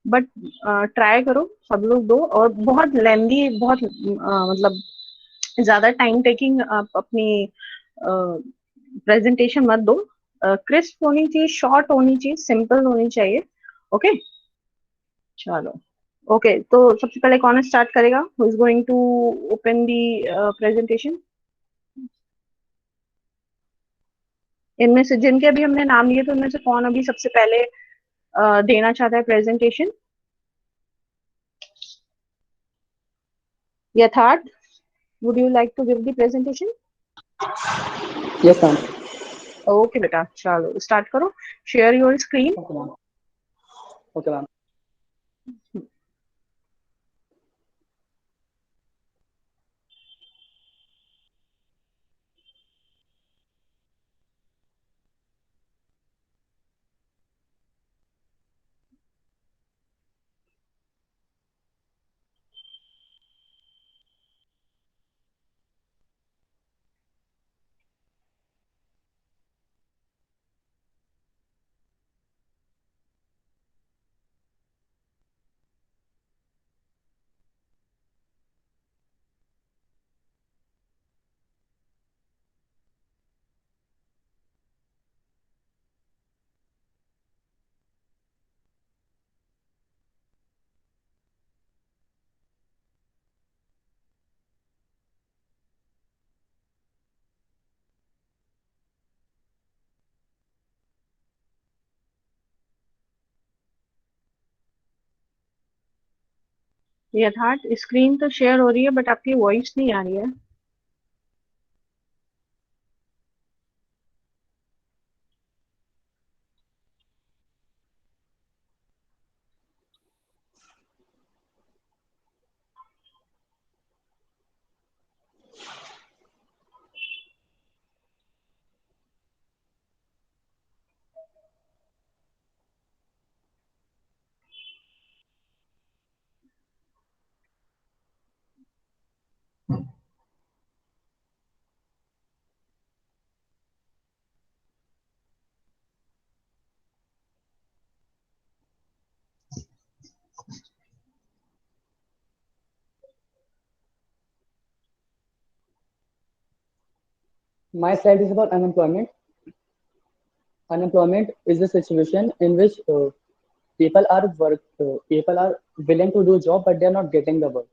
But try करो, सब लोग दो, और बहुत लेंदी, बहुत मतलब ज्यादा टाइम टेकिंग आप अपनी प्रेजेंटेशन मत दो। क्रिस्प होनी चाहिए, शॉर्ट होनी चाहिए, सिंपल होनी चाहिए। ओके, चलो। ओके, तो सबसे पहले कौन स्टार्ट करेगा? Who is going to open the presentation? इनमें से जिनके अभी हमने नाम लिए, तो इनमें से कौन अभी सबसे पहले देना चाहता है प्रेजेंटेशन? यथार्थ, would you like to give the presentation? Yes, ma'am. Okay बेटा, चलो स्टार्ट करो। Share your screen. Okay, ma'am. Okay, ma'am. यथार्थ, स्क्रीन तो शेयर हो रही है, बट आपकी वॉइस नहीं आ रही है। My slide is about unemployment. Unemployment is a situation in which people are willing to do job, but they are not getting the work.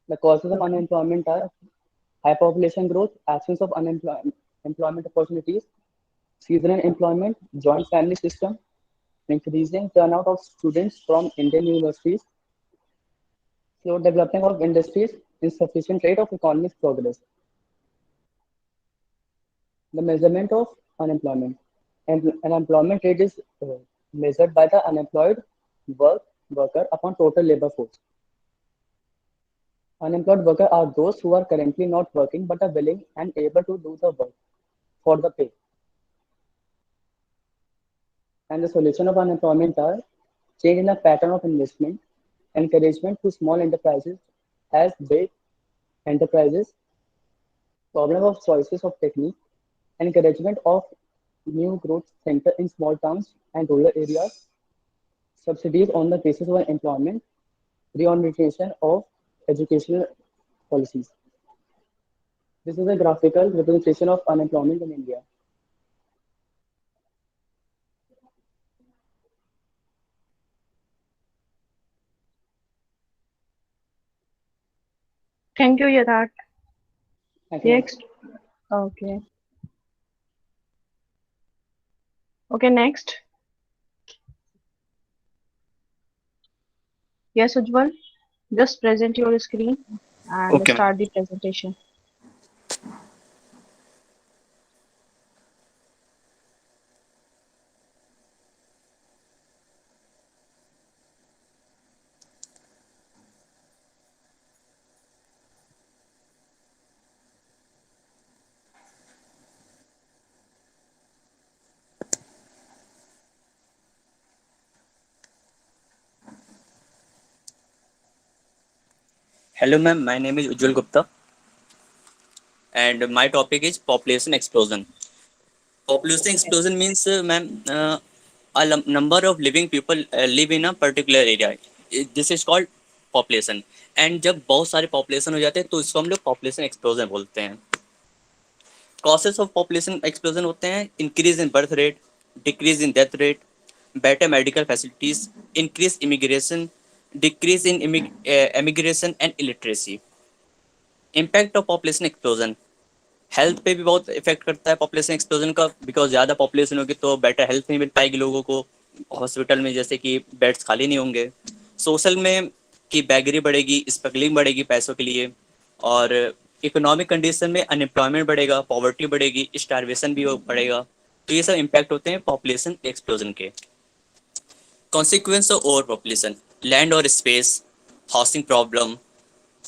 The causes of Okay. unemployment are high population growth, absence of employment opportunities, seasonal employment, joint family system, increasing turnout of students from Indian universities, slow development of industries, insufficient rate of economic progress. The measurement of unemployment. Unemployment rate is measured by the unemployed worker upon total labor force. Unemployed workers are those who are currently not working but are willing and able to do the work for the pay. And the solution of unemployment are change in the pattern of investment, encouragement to small enterprises as big enterprises, problem of choices of technique, encouragement of new growth center in small towns and rural areas, subsidies on the basis of employment, reorientation of educational policies. This is a graphical representation of unemployment in India. Thank you यथार्थ। Thank you, ma'am. Next. Okay. Okay, next. Yes Ujjwal, just present your screen and Okay, ma'am. start the presentation. Hello, ma'am. My name is Ujjwal Gupta, and my topic is population explosion. Population explosion means, ma'am, number of living people live in a particular area. This is called population. And जब बहुत सारे population हो जाते हैं तो इसको हम लोग population explosion बोलते हैं. Causes of population explosion होते हैं increase in birth rate, decrease in death rate, better medical facilities, increase immigration, decrease in immigration and illiteracy. Impact of population explosion. Health पे भी बहुत इफेक्ट करता है पॉपुलेशन एक्सप्लोजन का, बिकॉज ज़्यादा population होगी तो बेटर हेल्थ नहीं मिल पाएगी लोगों को हॉस्पिटल में, जैसे कि बेड्स खाली नहीं होंगे. सोशल में की बैगरी बढ़ेगी, स्मगलिंग बढ़ेगी पैसों के लिए, और इकोनॉमिक कंडीशन में अनएम्प्लॉयमेंट बढ़ेगा, पॉवर्टी बढ़ेगी, स्टारवेशन भी बढ़ेगा. तो ये सब इम्पैक्ट होते हैं पॉपुलेशन एक्सप्लोजन के. Consequence of over population. Land और space, housing problem,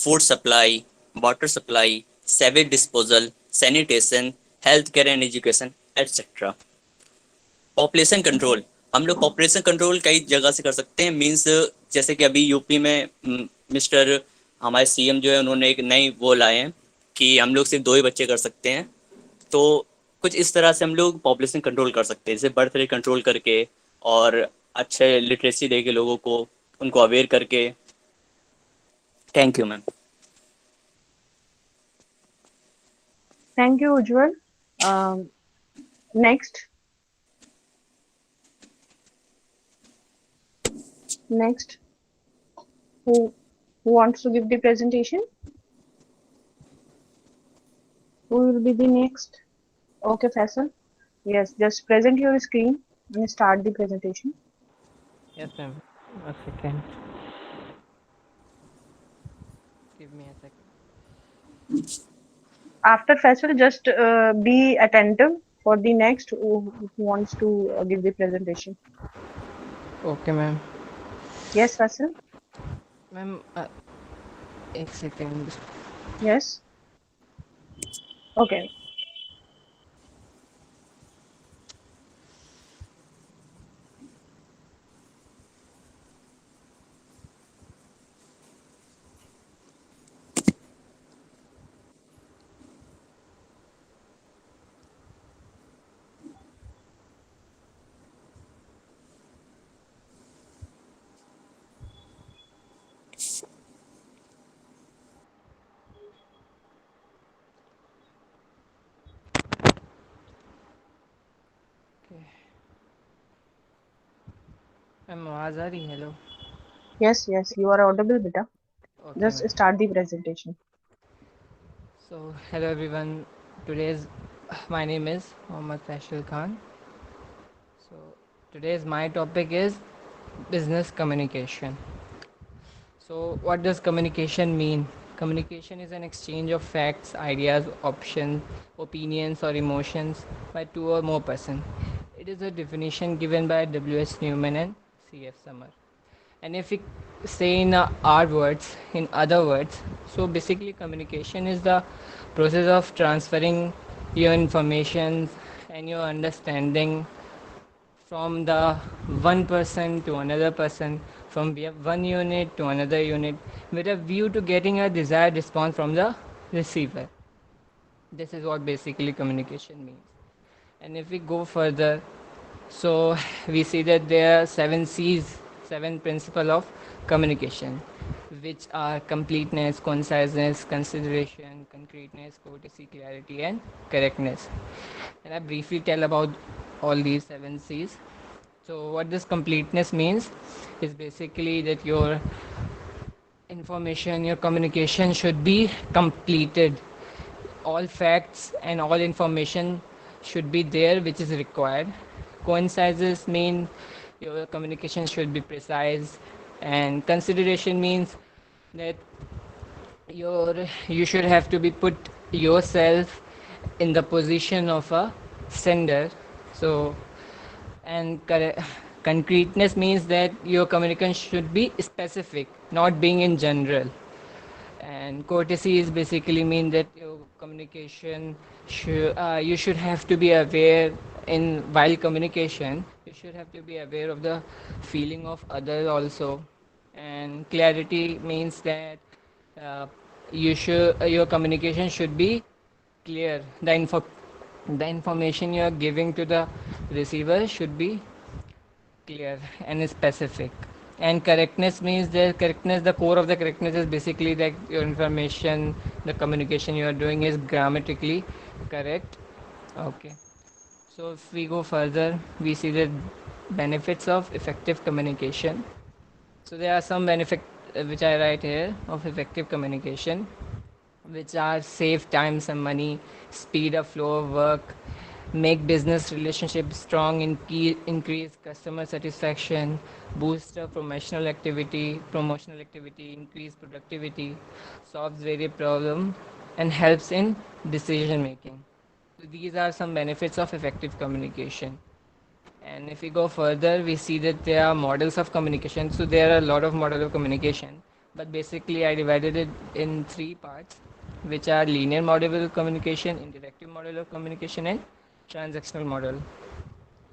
food supply, water supply, sewage disposal, sanitation, health care and education etcetera. Population control. हम लोग पॉपुलेशन कंट्रोल कई जगह से कर सकते हैं. मींस जैसे कि अभी यूपी में मिस्टर हमारे सीएम जो है उन्होंने एक नई वो लाए हैं कि हम लोग सिर्फ 2 ही बच्चे कर सकते हैं. तो कुछ इस तरह से हम लोग पॉपुलेशन कंट्रोल कर सकते हैं, जैसे बर्थ रेट कंट्रोल करके और अच्छे लिटरेसी दे के लोगों को, उनको अवेयर करके. Thank you ma'am. Thank you, Ujjwal. Next. Who wants to give the presentation? Who will be the next? Okay, Faisal. Yes, just present your screen and start the presentation. Yes, ma'am. A second. Give me a second. After Faisal, just be attentive for the next who wants to give the presentation. Okay, ma'am. Yes, Faisal. Ma'am, a second. Yes. Okay. Ma'am, आवाज आ रही है? Hello. Yes, you are audible, beta. Okay, Just ma'am. start the presentation. So, hello everyone. My name is Mohammad Faisal Khan. So, today's my topic is business communication. So, what does communication mean? Communication is an exchange of facts, ideas, options, opinions, or emotions by 2 or more persons. It is a definition given by W.S. Newman and C.F. Summer. And if we say in our words, in other words, so basically communication is the process of transferring your information and your understanding from the one person to another person, from one unit to another unit, with a view to getting a desired response from the receiver. This is what basically communication means. And if we go further, so we see that there are 7 C's, 7 principles of communication, which are completeness, conciseness, consideration, concreteness, courtesy, clarity, and correctness. And I briefly tell about all these 7 C's. So what this completeness means is basically that your information, your communication should be completed. All facts and all information should be there which is required. Coincises mean your communication should be precise, and consideration means that you should have to be put yourself in the position of a sender. So, and concreteness means that your communication should be specific, not being in general. And courtesy is basically mean that your communication you should have to be aware in while communication. You should have to be aware of the feeling of others also. And clarity means that your communication should be clear. The information you are giving to the receiver should be clear and specific. And correctness means the core of the correctness is basically that your information, the communication you are doing is grammatically correct. Okay. So if we go further, we see the benefits of effective communication. So there are some benefits which I write here of effective communication, which are save time and money, speed up flow of work, make business relationships strong, increase customer satisfaction, boost promotional activity, increase productivity, solves various problems, and helps in decision making. These are some benefits of effective communication. And if we go further, we see that there are models of communication. So there are a lot of models of communication, but basically I divided it in three parts, which are linear model of communication, interactive model of communication, and transactional model.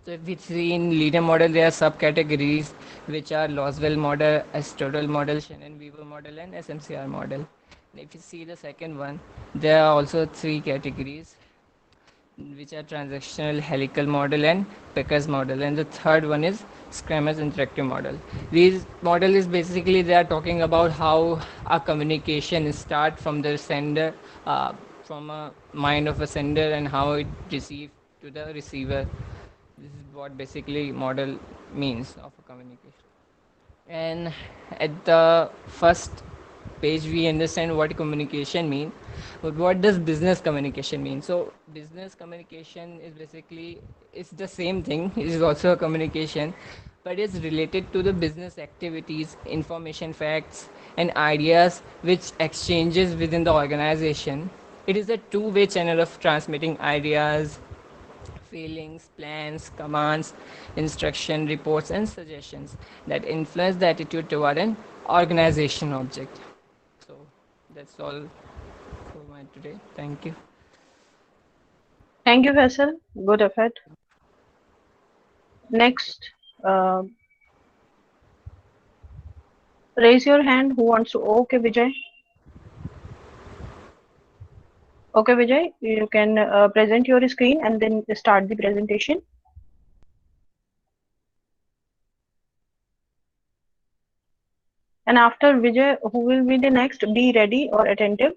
So if we see in linear model, there are subcategories, which are Loswell model, Aristotle model, Shannon-Weaver model, and SMCR model. And if you see the second one, there are also three categories, which are transactional helical model and Pecker's model, and the third one is Scrammer's interactive model. These model is basically they are talking about how a communication start from the sender, from a mind of a sender, and how it received to the receiver. This is what basically model means of a communication. And at the first page we understand what communication mean, but what does business communication mean? So business communication is basically, it's the same thing, it is also a communication, but it's related to the business activities, information, facts, and ideas which exchanges within the organization. It is a two-way channel of transmitting ideas, feelings, plans, commands, instruction, reports, and suggestions that influence the attitude toward an organization object. So that's all for my today. Thank you. Thank you, Faisal. Good effort. Next, raise your hand who wants to. Okay, Vijay. Okay, Vijay, you can present your screen and then start the presentation. And after Vijay, who will be the next? Be ready or attentive.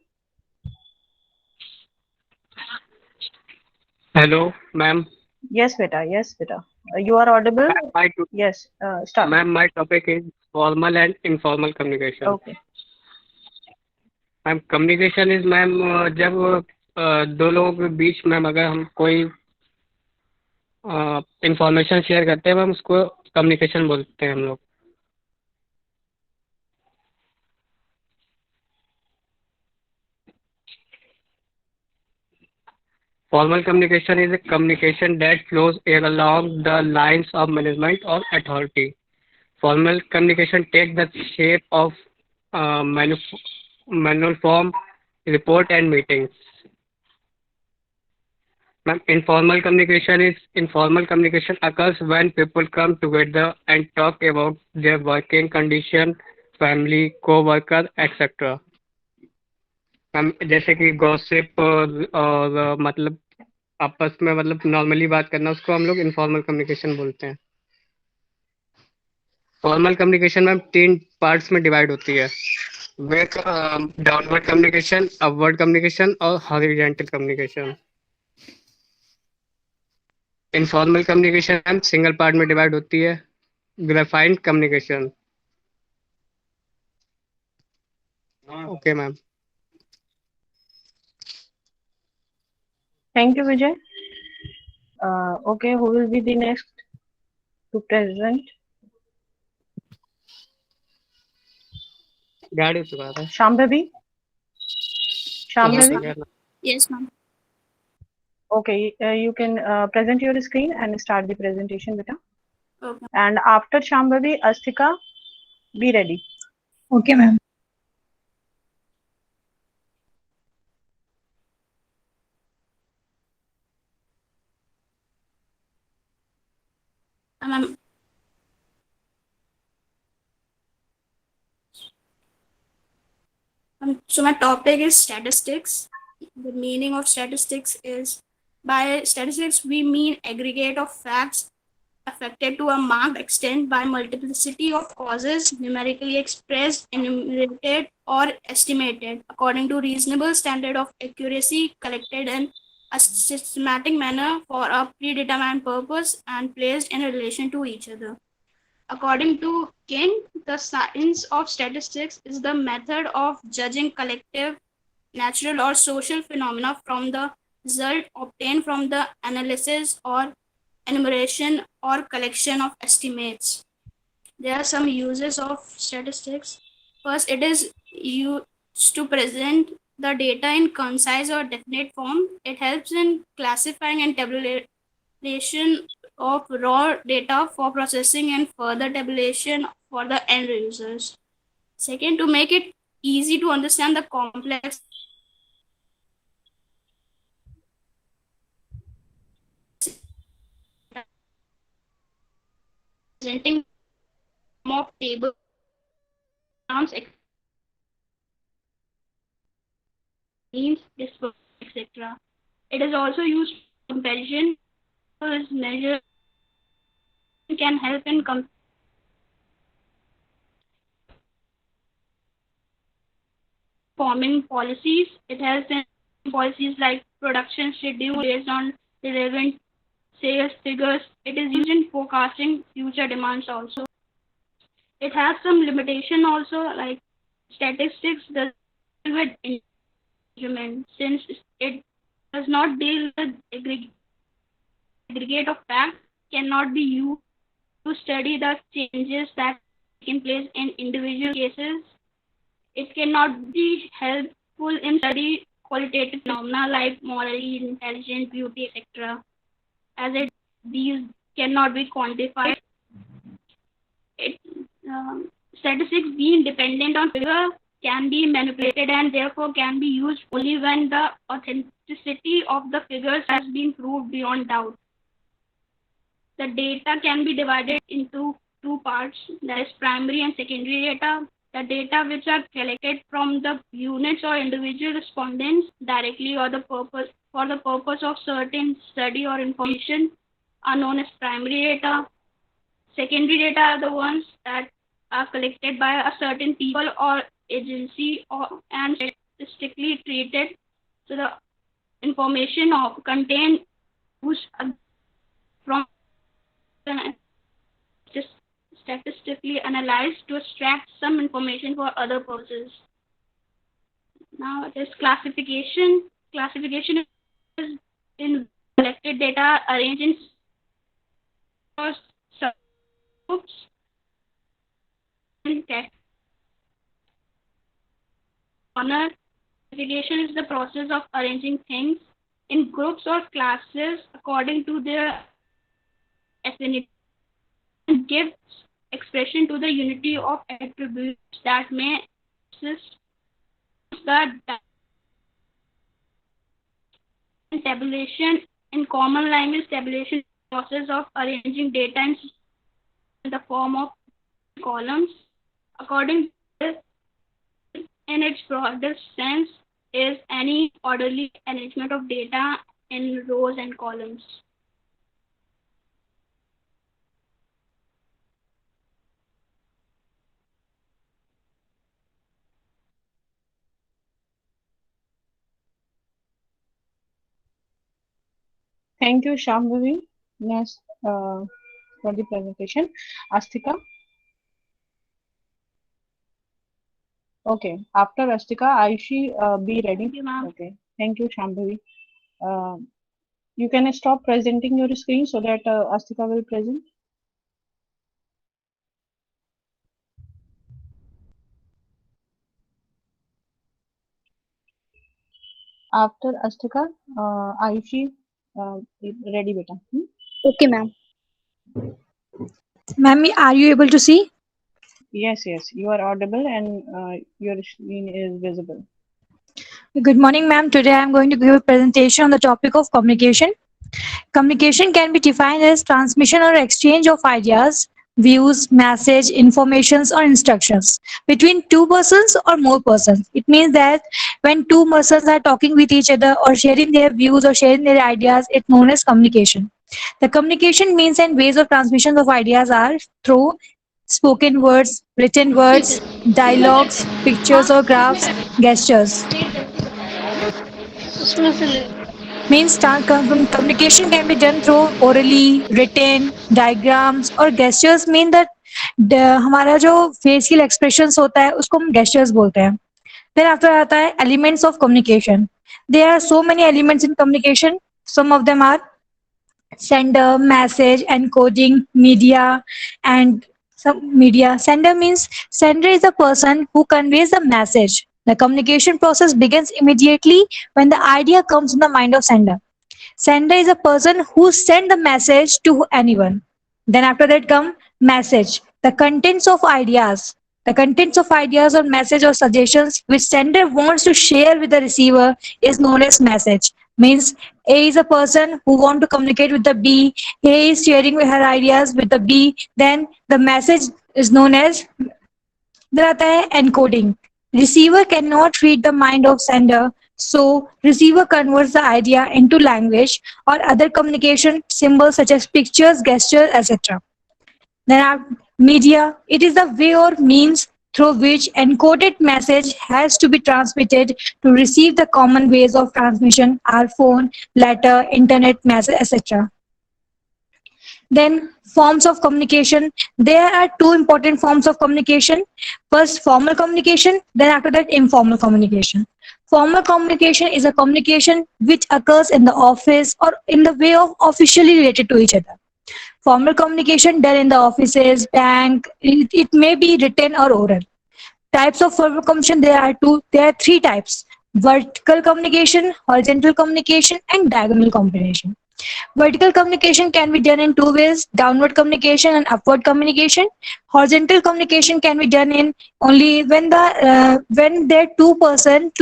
Hello, ma'am. Yes, beta. Yes, beta. You are audible. Yes. Start. Ma'am, my topic is formal and informal communication. Okay. Ma'am communication is ma'am जब दो लोगों के बीच ma'am अगर हम कोई information share करते हैं ma'am उसको कम्युनिकेशन बोलते हैं हम लोग. Formal communication is a communication that flows along the lines of management or authority. Formal communication takes the shape of manual form, report, and meetings. Informal communication occurs when people come together and talk about their working condition, family, co-worker, etc. Ma'am जैसे कि gossip और मतलब आपस में मतलब normally बात करना उसको हम लोग इनफॉर्मल कम्युनिकेशन बोलते हैं. फॉर्मल कम्युनिकेशन मैम 3 पार्ट्स में डिवाइड होती है, वे डाउनवर्ड कम्युनिकेशन, अपवर्ड कम्युनिकेशन और horizontal communication. Informal communication ma'am single part में डिवाइड होती है, grapevine communication. Okay ma'am. Thank you, Vijay. Okay, who will be the next to present? गाड़ी चुका था. Shambhavi? Shambhavi? Yes, ma'am. Okay, you can present your screen and start the presentation, beta. Okay. And after Shambhavi, Astika, be ready. Okay, ma'am. Ma'am. So my topic is statistics. The meaning of statistics is, by statistics we mean aggregate of facts affected to a marked extent by multiplicity of causes numerically expressed, enumerated, or estimated according to reasonable standard of accuracy collected in a systematic manner for a predetermined purpose and placed in relation to each other. According to King, the science of statistics is the method of judging collective, natural, or social phenomena from the result obtained from the analysis or enumeration or collection of estimates. There are some uses of statistics. First, it is used to present the data in concise or definite form. It helps in classifying and tabulation of raw data for processing and further tabulation for the end users. Second, to make it easy to understand the complex presenting of table terms, means, etc. It is also used for comparison. As measure can help in forming policies. It helps in policies like production schedule based on relevant sales figures. It is used in forecasting future demands also. It has some limitation also, like statistics does with measurement, since it does not deal with aggregate of facts, cannot be used to study the changes that take place in individual cases. It cannot be helpful in study qualitative phenomena like morality, intelligence, beauty, etc. As these cannot be quantified. It, statistics being dependent on figure can be manipulated and therefore can be used only when the authenticity of the figures has been proved beyond doubt. The data can be divided into two parts, that is primary and secondary data. The data which are collected from the units or individual respondents directly or for the purpose of certain study or information are known as primary data. Secondary data are the ones that are collected by a certain people or agency and statistically treated. So the information contained from statistically analyzed to extract some information for other purposes. Now it is classification. Classification is in collected data arranged in subgroups and classification is the process of arranging things in groups or classes according to their affinity and gives expression to the unity of attributes that may exist. The tabulation in common language, tabulation process of arranging data in the form of columns. According to this, in its broadest sense, is any orderly arrangement of data in rows and columns. Thank you, Shambhavi, yes, for the presentation. Astika? Okay, after Astika, Aishi, be ready. Thank you, ma'am. Okay, thank you, Shambhavi. You can stop presenting your screen so that Astika will present. After Astika, Aishi, ready, beta. Okay, ma'am. Ma'am, are you able to see? Yes, you are audible and your screen is visible. Good morning, ma'am. Today I am going to give a presentation on the topic of communication. Communication can be defined as transmission or exchange of ideas, views, message, informations, or instructions between two persons or more persons. It means that when two persons are talking with each other or sharing their views or sharing their ideas, it's known as communication. The communication means and ways of transmission of ideas are through spoken words, written words, dialogues, pictures or graphs, gestures. Means communication can be done through orally, written, diagrams और gestures mean that हमारा जो facial expressions होता है उसको हम gestures बोलते हैं. Then after आता है elements of communication. There are so many elements in communication. Some of them are sender, message, encoding, media, and some media. Sender means sender is a person who conveys the message. The communication process begins immediately when the idea comes in the mind of sender. Sender is a person who sends the message to anyone. Then after that come message, the contents of ideas. The contents of ideas or message or suggestions which sender wants to share with the receiver is known as message. Means A is a person who want to communicate with the B. A is sharing her ideas with the B. Then the message is known as encoding. Receiver cannot read the mind of sender, so receiver converts the idea into language or other communication symbols such as pictures, gestures, etc. Then media, it is the way or means through which encoded message has to be transmitted to receive the common ways of transmission are phone, letter, internet, message, etc. Then forms of communication. There are two important forms of communication. First, formal communication, then after that, informal communication. Formal communication is a communication which occurs in the office or in the way of officially related to each other. Formal communication done in the offices, bank, it may be written or oral. Types of formal communication, there are three types: vertical communication, horizontal communication, and diagonal communication. Vertical communication can be done in two ways: downward communication and upward communication. Horizontal communication can be done in only when there are two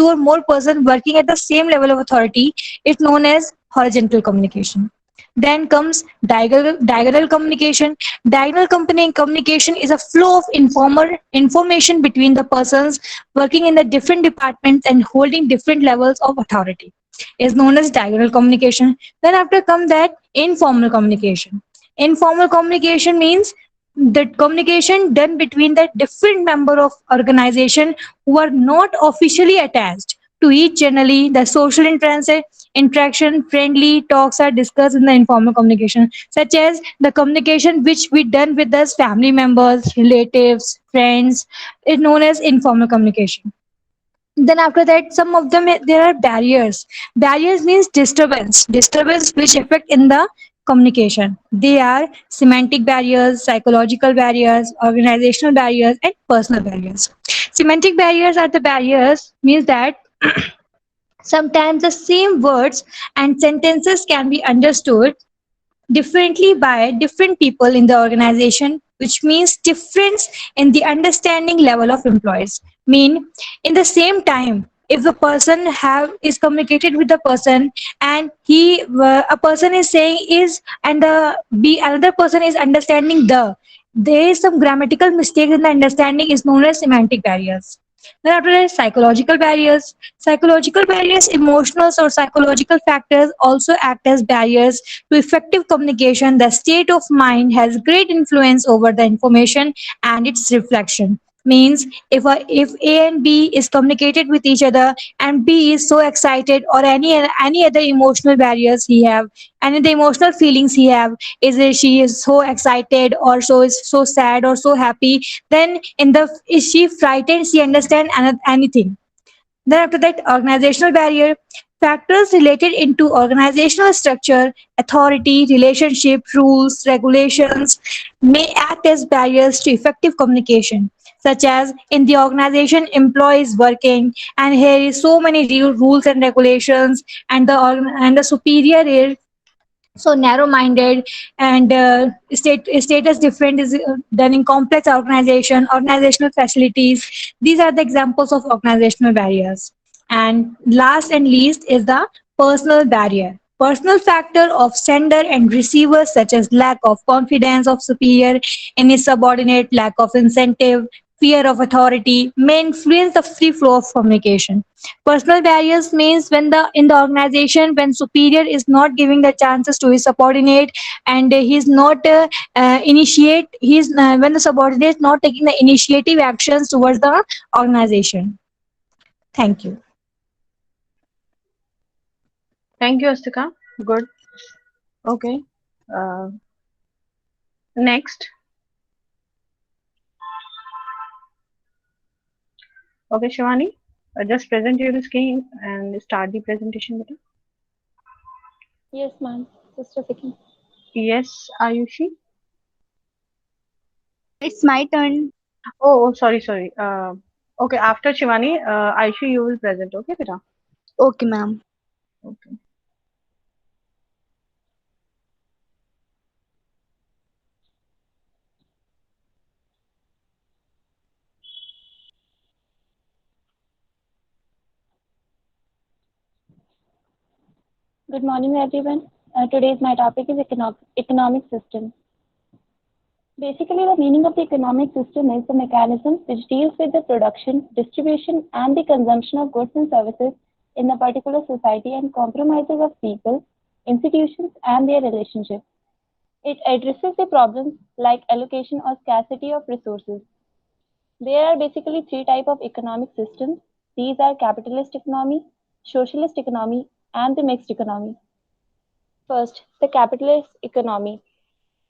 or more person working at the same level of authority. It's known as horizontal communication. Then comes diagonal communication. Diagonal communication is a flow of information between the persons working in the different departments and holding different levels of authority. Is known as diagonal communication. Then after come that informal communication. Informal communication means the communication done between the different member of organization who are not officially attached to each. Generally, the social interaction, friendly talks are discussed in the informal communication, such as the communication which we done with us family members, relatives, friends, is known as informal communication. Then after that, some of them, there are barriers. Barriers means disturbance which affect in the communication. They are semantic barriers, psychological barriers, organizational barriers, and personal barriers. Semantic barriers are the barriers means that sometimes the same words and sentences can be understood differently by different people in the organization, which means difference in the understanding level of employees. Mean in the same time, if the person is communicated with the person and a person is saying is and the another person is understanding there is some grammatical mistake in the understanding is known as semantic barriers. Then after that, psychological barriers. Psychological barriers, emotional or psychological factors also act as barriers to effective communication. The state of mind has great influence over the information and its reflection. Means if A and B is communicated with each other and B is so excited or any other emotional barriers he have, any the emotional feelings he have, she is so excited or is so sad or so happy, then is she frightened, she understand anything. Then after that, organizational barrier. Factors related into organizational structure, authority, relationship, rules, regulations may act as barriers to effective communication, such as in the organization employees working and here is so many rules and regulations and the superior is so narrow-minded and status different is done in complex organizational facilities. These are the examples of organizational barriers. And last and least is the personal barrier. Personal factor of sender and receiver such as lack of confidence of superior in his subordinate, lack of incentive, fear of authority may influence the free flow of communication. Personal barriers means when the in the organization when superior is not giving the chances to his subordinate and he's not initiate he's when the subordinate is not taking the initiative actions towards the organization. Thank you. Thank you, Astika. Good. Okay. Uh, Next. Okay, Shivani, just present your screen and start the presentation. Beta. Yes, ma'am. Just a second. Yes, Ayushi. It's my turn. Sorry. Okay, after Shivani, Ayushi, you will present. Okay, Beta. Okay, ma'am. Okay. Good morning, everyone. Today's my topic is economic system. Basically, the meaning of the economic system is the mechanism which deals with the production, distribution, and the consumption of goods and services in a particular society and compromises of people, institutions, and their relationships. It addresses the problems like allocation or scarcity of resources. There are basically three types of economic systems. These are capitalist economy, socialist economy, and the mixed economy. First, the capitalist economy.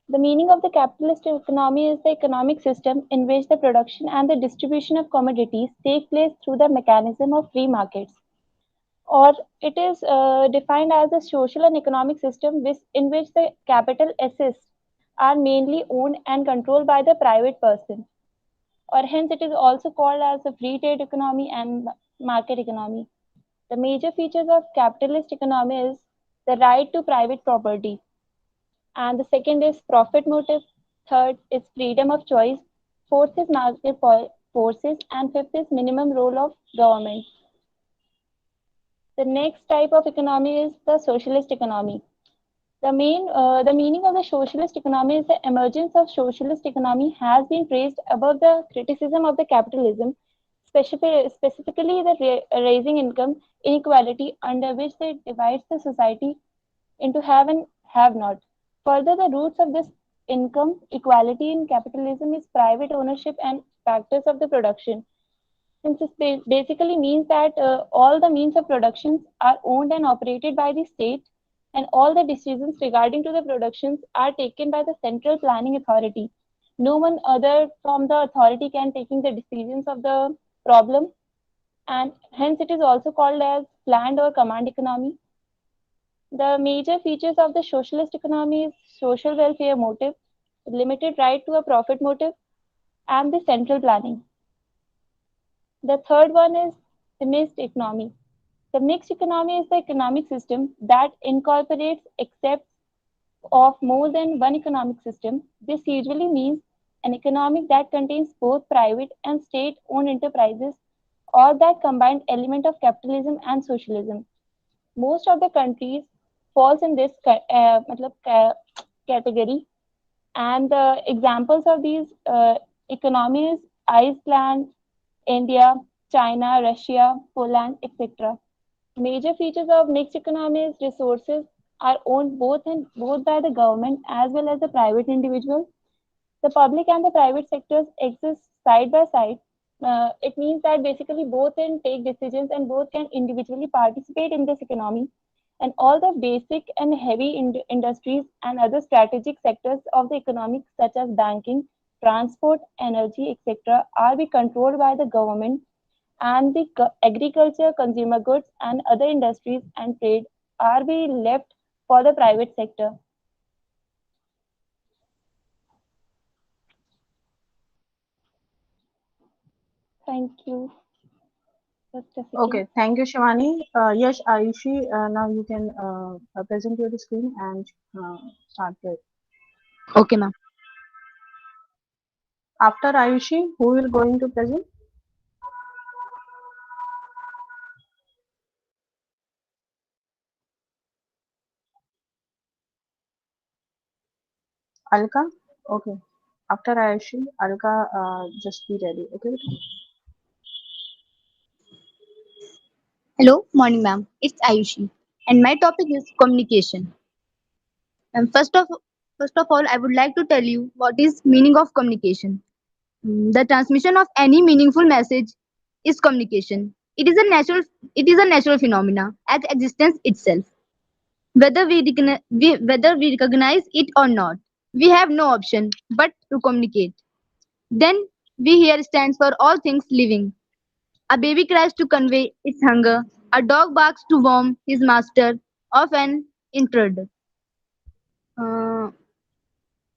The meaning of the capitalist economy is the economic system in which the production and the distribution of commodities take place through the mechanism of free markets. Or it is defined as a social and economic system in which the capital assets are mainly owned and controlled by the private person. Or hence it is also called as the free trade economy and market economy. The major features of capitalist economy is the right to private property, and the second is profit motive, third is freedom of choice, fourth is market forces, and fifth is minimum role of government. The next type of economy is the socialist economy. The meaning of the socialist economy is the emergence of socialist economy has been praised above the criticism of the capitalism, specifically the raising income inequality under which it divides the society into have and have not. Further, the roots of this income equality in capitalism is private ownership and factors of the production. Since this basically means that all the means of production are owned and operated by the state, and all the decisions regarding to the productions are taken by the central planning authority. No one other from the authority can taking the decisions of the problem, and hence it is also called as planned or command economy. The major features of the socialist economy is social welfare motive, limited right to a profit motive, and the central planning. The third one is the mixed economy. The mixed economy is the economic system that incorporates except of more than one economic system. This usually means an economic that contains both private and state-owned enterprises or that combined element of capitalism and socialism. Most of the countries falls in this category, and the examples of these economies: Iceland, India, China, Russia, Poland, etc. Major features of mixed economy is resources are owned both by the government as well as the private individuals. The public and the private sectors exist side by side. It means that basically both can take decisions and both can individually participate in this economy. And all the basic and heavy industries and other strategic sectors of the economy, such as banking, transport, energy, etc., are be controlled by the government, and the agriculture, consumer goods, and other industries and trade are be left for the private sector. Thank you. Just a second. Okay, thank you, Shivani. Yes, Ayushi, now you can present your screen and start it. Okay, ma'am. After Ayushi, who will going to present? Alka? Okay. After Ayushi, Alka, just be ready. Okay. Hello, morning ma'am. It's Ayushi, and my topic is communication. And first of all, I would like to tell you what is meaning of communication. The transmission of any meaningful message is communication. It is a natural phenomena as existence itself. Whether we recognize it or not, we have no option but to communicate. Then we here stands for all things living. A baby cries to convey its hunger. A dog barks to warn his master of an intruder. Uh,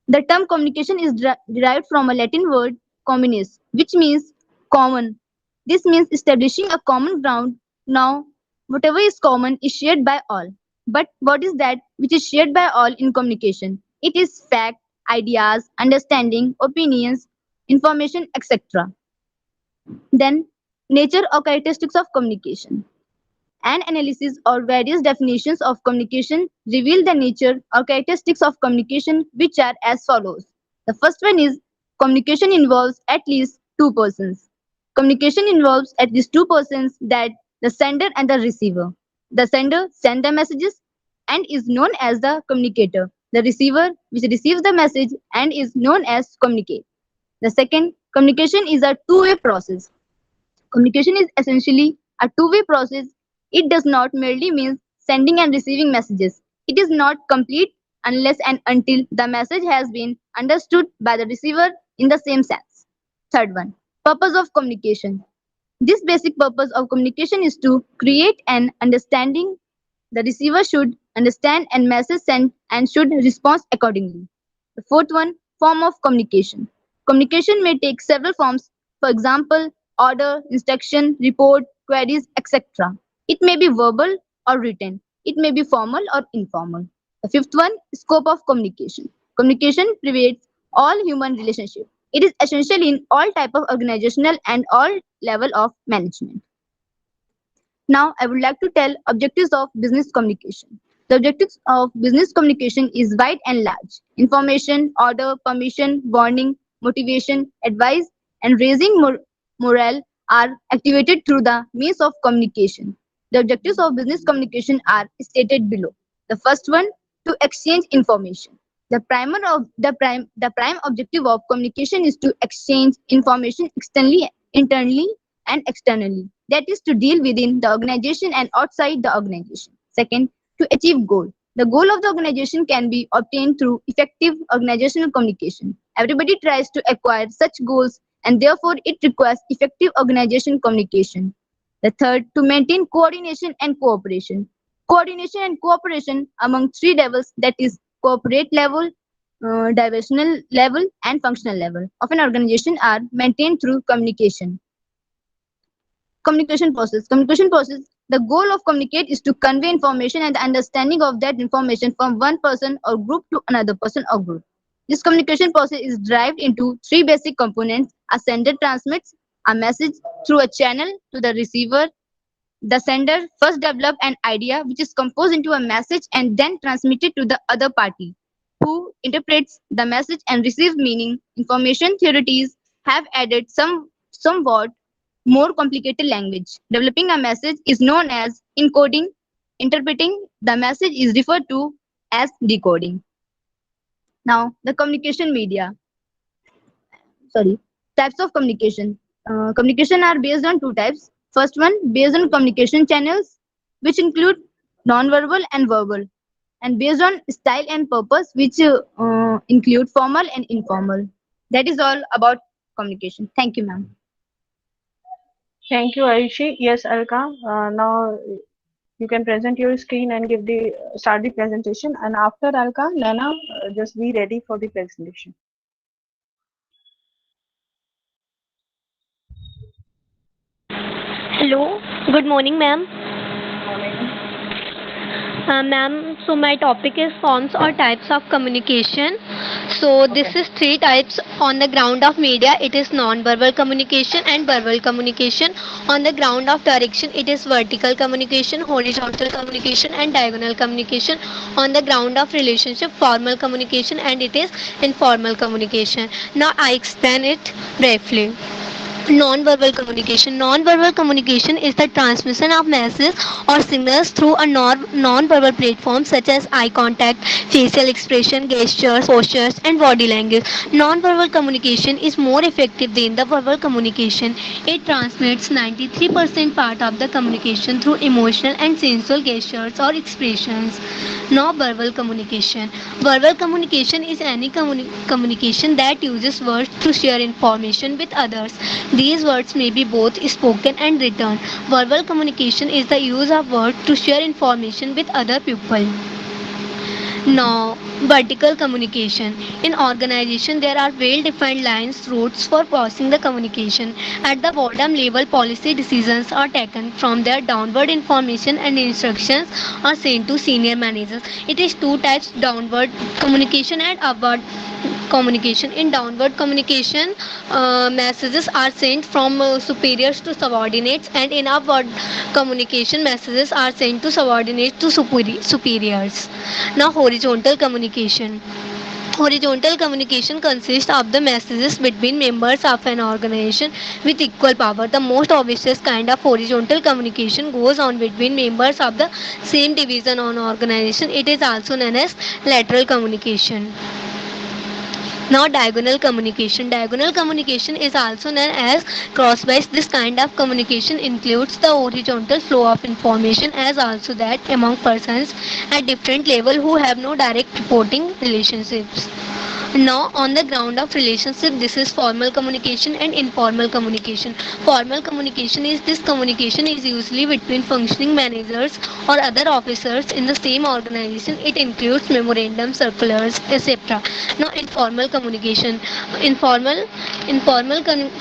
the term communication is derived from a Latin word communis, which means common. This means establishing a common ground. Now, whatever is common is shared by all. But what is that which is shared by all in communication? It is fact, ideas, understanding, opinions, information, etc. Then, nature or characteristics of communication. An analysis or various definitions of communication reveal the nature or characteristics of communication, which are as follows. The first one is communication involves at least two persons. Communication involves at least two persons, that the sender and the receiver. The sender sends the messages and is known as the communicator. The receiver, which receives the message and is known as communicate. The second, communication is a two-way process. Communication is essentially a two-way process. It does not merely mean sending and receiving messages. It is not complete unless and until the message has been understood by the receiver in the same sense. Third one, purpose of communication. This basic purpose of communication is to create an understanding. The receiver should understand and message sent and should respond accordingly. The fourth one, form of communication. Communication may take several forms, for example, order, instruction, report, queries, etc. It may be verbal or written. It may be formal or informal. The fifth one, scope of communication. Communication pervades all human relationships. It is essential in all type of organizational and all level of management. Now, I would like to tell objectives of business communication. The objectives of business communication is wide and large. Information, order, permission, warning, motivation, advice, and raising morale are activated through the means of communication. The objectives of business communication are stated below. The first one, to exchange information. The prime objective of communication is to exchange information externally, internally, and externally. That is to deal within the organization and outside the organization. Second, to achieve goal. The goal of the organization can be obtained through effective organizational communication. Everybody tries to acquire such goals, and therefore it requires effective organization communication. The third, to maintain coordination and cooperation. Coordination and cooperation among three levels, that is corporate level, divisional level, and functional level of an organization, are maintained through communication. Communication process. The goal of communicate is to convey information and the understanding of that information from one person or group to another person or group. This communication process is derived into three basic components. A sender transmits a message through a channel to the receiver. The sender first develops an idea which is composed into a message and then transmitted to the other party, who interprets the message and receives meaning. Information theorists have added somewhat more complicated language. Developing a message is known as encoding. Interpreting the message is referred to as decoding. Now, the communication media. Sorry, types of communication. Communication are based on two types. First one, based on communication channels, which include non-verbal and verbal, and based on style and purpose, which include formal and informal. That is all about communication. Thank you, ma'am. Thank you, Ayushi. Yes, Alka. Now you can present your screen and start the presentation. And after Alka, Lana, just be ready for the presentation. Hello, good morning, ma'am. Ma'am, so my topic is forms or types of communication. So this is three types on the ground of media. It is non-verbal communication and verbal communication. On the ground of direction, it is vertical communication, horizontal communication, and diagonal communication. On the ground of relationship, formal communication, and it is informal communication. Now I explain it briefly. Non-verbal communication. Non-verbal communication is the transmission of messages or signals through a non-verbal platform such as eye contact, facial expression, gestures, postures, and body language. Non-verbal communication is more effective than the verbal communication. It transmits 93% part of the communication through emotional and sensual gestures or expressions. Non-verbal communication. Verbal communication is any communication that uses words to share information with others. These words may be both spoken and written. Verbal communication is the use of words to share information with other people. Now, vertical communication. In organization, there are well-defined lines, routes for passing the communication. At the bottom level, policy decisions are taken. From there, downward information and instructions are sent to senior managers. It is two types: downward communication and upward communication. In downward communication, messages are sent from superiors to subordinates, and in upward communication, messages are sent to subordinates to superiors. Now, horizontal communication. Horizontal communication consists of the messages between members of an organization with equal power. The most obvious kind of horizontal communication goes on between members of the same division or organization. It is also known as lateral communication. Now, diagonal communication. Diagonal communication is also known as crosswise. This kind of communication includes the horizontal flow of information as also that among persons at different level who have no direct reporting relationships. Now, on the ground of relationship, this is formal communication and informal communication. Formal communication is this communication is usually between functioning managers or other officers in the same organization. It includes memorandum, circulars, etc. Now, informal communication.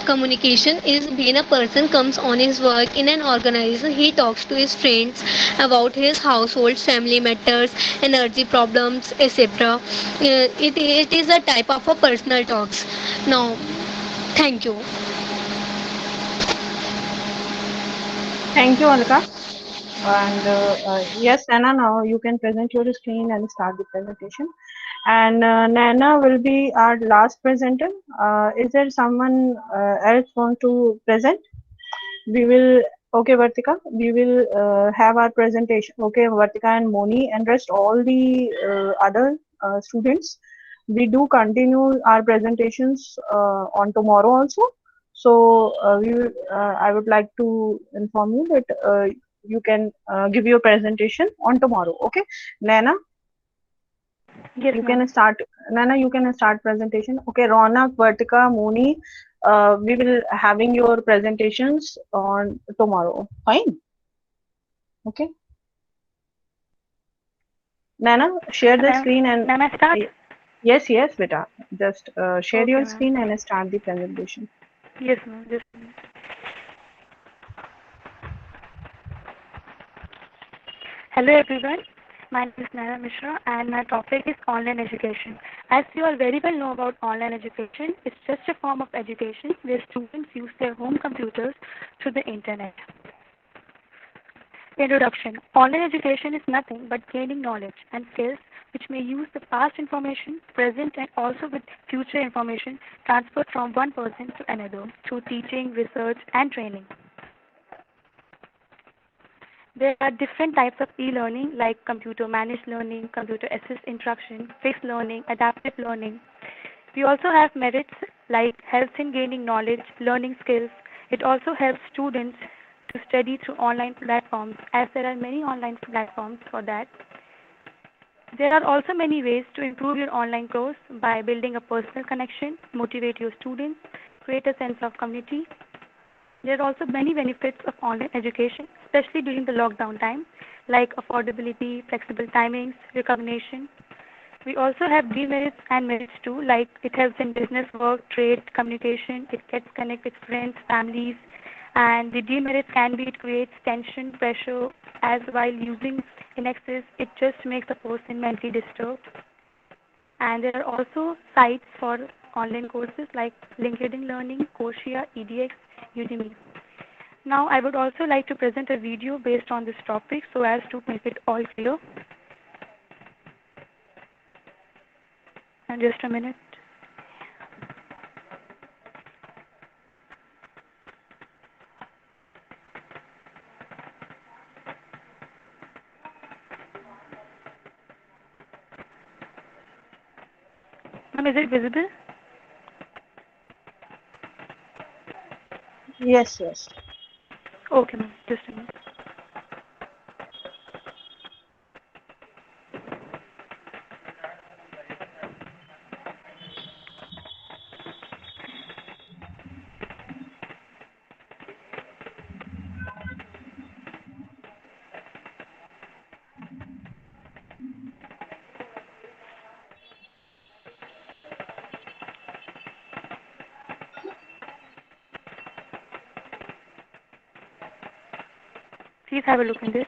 Communication is when a person comes on his work in an organization. He talks to his friends about his household, family matters, energy problems, etc. It is a type of a personal talks. Now, thank you. Thank you, Alka. And yes, Nana, now you can present your screen and start the presentation. And Nana will be our last presenter. Is there someone else want to present? We will, okay, Vartika, we will have our presentation. Okay, Vartika and Moni and rest all the other students. We do continue our presentations on tomorrow also. So I would like to inform you that you can give your presentation on tomorrow. Okay, Nana, Yes, you ma'am. can start. Nana, you can start presentation. Okay, Ronak, Vartika, Moni, we will having your presentations on tomorrow. Fine. Okay. Nana, share the Ma'am, screen and ma'am, I start? yes, yes, beta. Just share Okay, your ma'am. screen and start the presentation. Yes, ma'am. Just a minute. Hello, everyone. My name is Naina Mishra, and my topic is online education. As you all very well know about online education, it's just a form of education where students use their home computers through the internet. Introduction. Online education is nothing but gaining knowledge and skills which may use the past information, present, and also with future information transferred from one person to another through teaching, research, and training. There are different types of e-learning like computer managed learning, computer assist instruction, fixed learning, adaptive learning. We also have merits like helps in gaining knowledge, learning skills. It also helps students to study through online platforms as there are many online platforms for that. There are also many ways to improve your online course by building a personal connection, motivate your students, create a sense of community. There are also many benefits of online education, especially during the lockdown time, like affordability, flexible timings, recognition. We also have demerits and merits too, like it helps in business work, trade, communication, it gets connect with friends, families, And the demerits can be it creates tension, pressure, as while using in excess, it just makes the person mentally disturbed. And there are also sites for online courses like LinkedIn Learning, Coursera, edX, Udemy. Now, I would also like to present a video based on this topic so as to make it all clear. And just a minute. Ma'am, is it visible? Yes, yes. Okay, ma'am. Just a minute. Please have a look in this.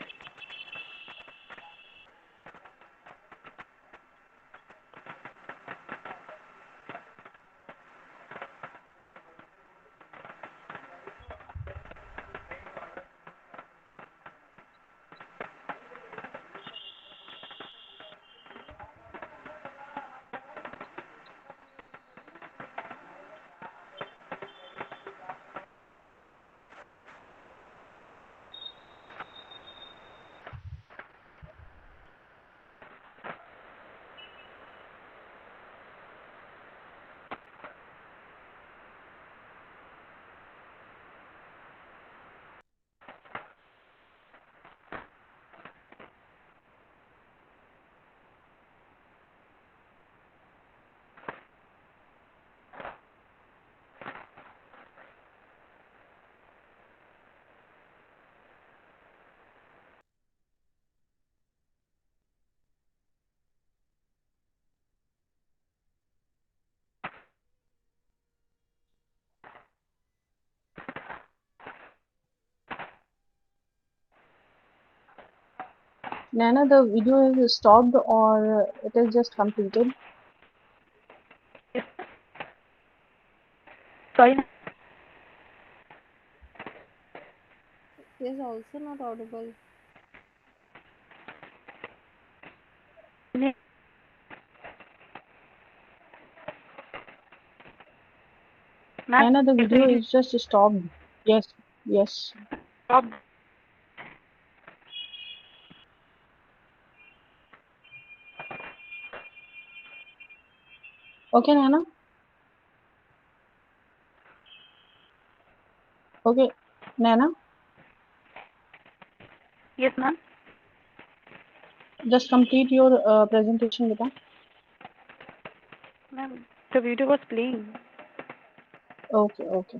Nana, the video is stopped or it is just completed? Yes. Sorry. It is also not audible. Nana, the video is just stopped. Yes, yes. Stopped. Okay, Nana. Okay, Nana, Yes, ma'am. just complete your presentation, beta. Ma'am, the video was playing. Okay, okay.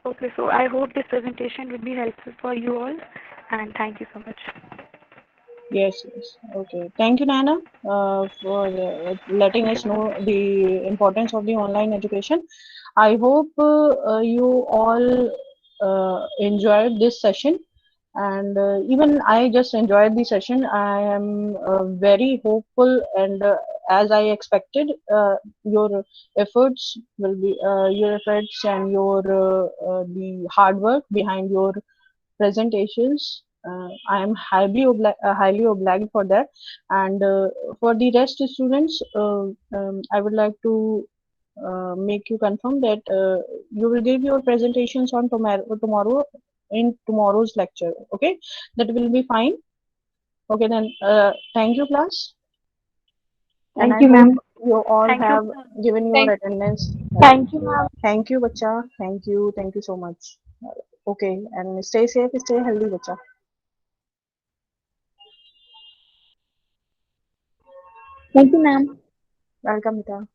Okay, so I hope this presentation will be helpful for you all, and thank you so much. Yes, yes. Okay. Thank you, Nana, for letting us know the importance of the online education. I hope you all enjoyed this session, and even I just enjoyed the session. I am very hopeful, and as I expected, your efforts will be your efforts and your the hard work behind your presentations. I am highly obliged for that. And for the rest students, I would like to make you confirm that you will give your presentations on tomorrow in tomorrow's lecture. Okay, that will be fine. Okay, then thank you, class. And Thank I you, hope ma'am. you all Thank you. have given your Thank, attendance. thank you, ma'am. Thank you, bacha. Thank you so much. Okay, and stay safe, stay healthy, bacha. Thank you, ma'am. Welcome, beta.